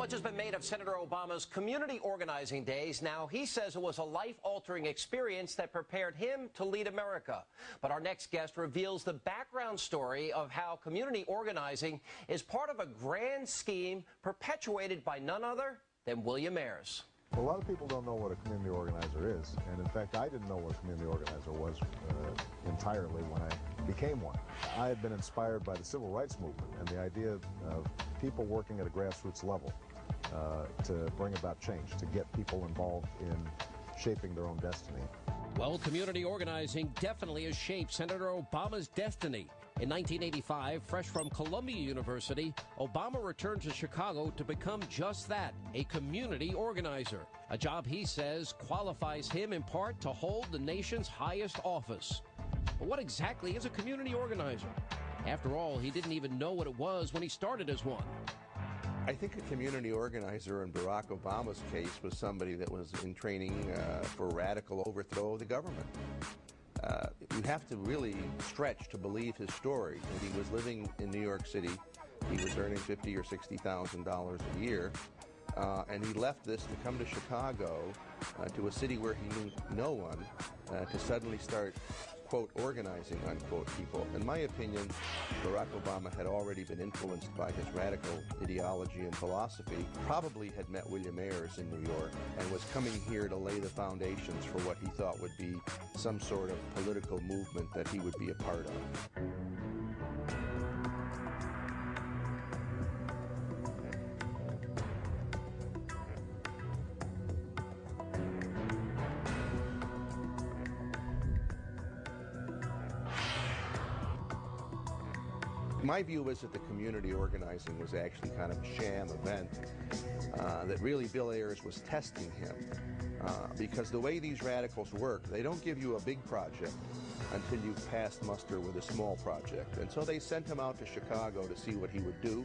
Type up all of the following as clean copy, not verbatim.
much has been made of Senator Obama's community organizing days. Now, he says it was a life-altering experience that prepared him to lead America. But our next guest reveals the background story of how community organizing is part of a grand scheme perpetuated by none other than William Ayers. A lot of people don't know what a community organizer is, and in fact, I didn't know what a community organizer was entirely when I became one. I had been inspired by the civil rights movement and the idea of people working at a grassroots level to bring about change, to get people involved in shaping their own destiny. Well, community organizing definitely has shaped Senator Obama's destiny. In 1985, fresh from Columbia University, Obama returned to Chicago to become just that, a community organizer. A job he says qualifies him in part to hold the nation's highest office. But what exactly is a community organizer? After all, he didn't even know what it was when he started as one. I think a community organizer in Barack Obama's case was somebody that was in training for radical overthrow of the government. You have to really stretch to believe his story. That he was living in New York City, he was earning $50,000 or $60,000 a year, and he left this to come to Chicago, to a city where he knew no one, to suddenly start, quote, organizing, unquote, people. In my opinion, Barack Obama had already been influenced by his radical ideology and philosophy, probably had met William Ayers in New York, and was coming here to lay the foundations for what he thought would be some sort of political movement that he would be a part of. My view is that the community organizing was actually kind of a sham event, that really Bill Ayers was testing him. Because the way these radicals work, they don't give you a big project until you've passed muster with a small project. And so they sent him out to Chicago to see what he would do.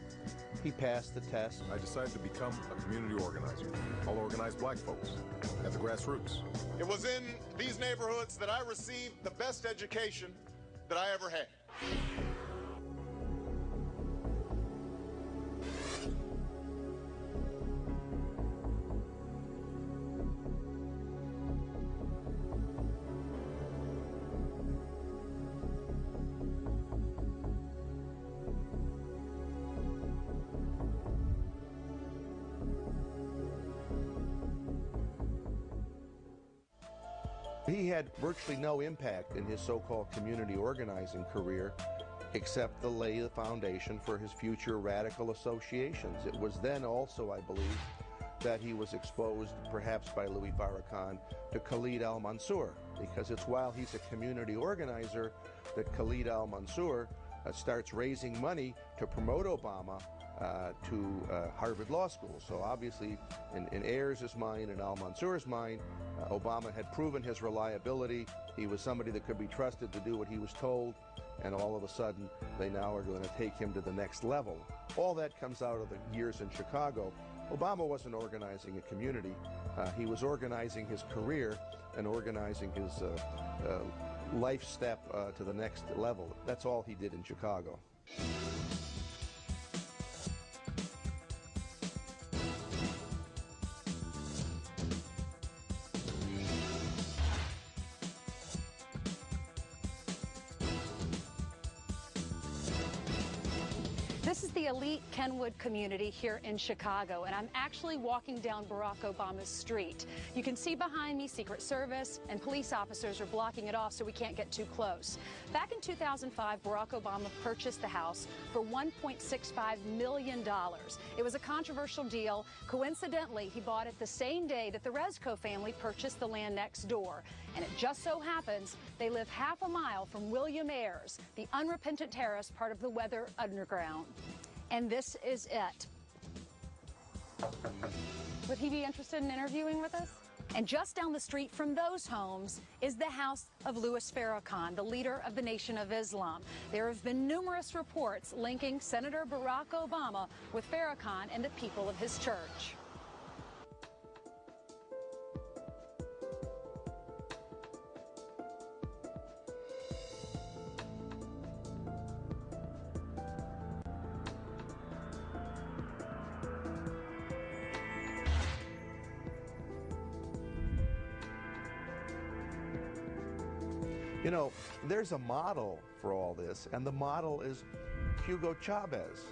He passed the test. I decided to become a community organizer. I'll organize black folks at the grassroots. It was in these neighborhoods that I received the best education that I ever had. He had virtually no impact in his so-called community organizing career except to lay the foundation for his future radical associations. It was then also, I believe, that he was exposed, perhaps by Louis Farrakhan, to Khalid al-Mansour, because it's while he's a community organizer that Khalid al-Mansour starts raising money to promote Obama to Harvard Law School. So obviously, in Ayers' mind and al-Mansour's mind, Obama had proven his reliability. He was somebody that could be trusted to do what he was told, and all of a sudden, they now are going to take him to the next level. All that comes out of the years in Chicago. Obama wasn't organizing a community. He was organizing his career and organizing his life step to the next level. That's all he did in Chicago. This is the elite Kenwood community here in Chicago, and I'm actually walking down Barack Obama's street. You can see behind me Secret Service and police officers are blocking it off so we can't get too close. Back in 2005, Barack Obama purchased the house for $1.65 million. It was a controversial deal. Coincidentally, he bought it the same day that the Rezko family purchased the land next door. And it just so happens they live half a mile from William Ayers, the unrepentant terrorist part of the Weather Underground. And this is it. Would he be interested in interviewing with us? And just down the street from those homes is the house of Louis Farrakhan, the leader of the Nation of Islam. There have been numerous reports linking Senator Barack Obama with Farrakhan and the people of his church. You know, there's a model for all this, and the model is Hugo Chavez.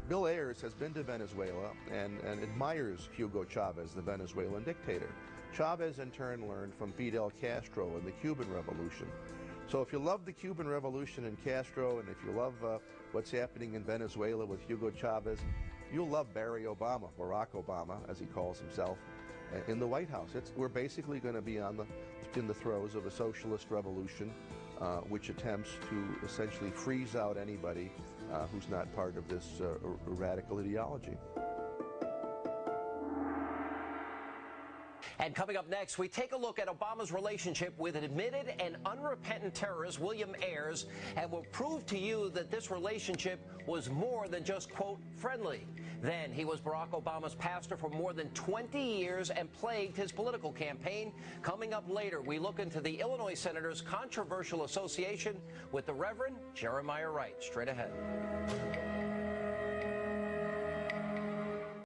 Bill Ayers has been to Venezuela and admires Hugo Chavez, the Venezuelan dictator. Chavez, in turn, learned from Fidel Castro in the Cuban Revolution. So if you love the Cuban Revolution and Castro, and if you love what's happening in Venezuela with Hugo Chavez, you'll love Barack Obama, as he calls himself, in the White House. We're basically going to be in the throes of a socialist revolution, which attempts to essentially freeze out anybody who's not part of this radical ideology. And coming up next, we take a look at Obama's relationship with admitted and unrepentant terrorist William Ayers, and will prove to you that this relationship was more than just, quote, friendly. Then he was Barack Obama's pastor for more than 20 years and plagued his political campaign. Coming up later, we look into the Illinois senator's controversial association with the Reverend Jeremiah Wright. Straight ahead.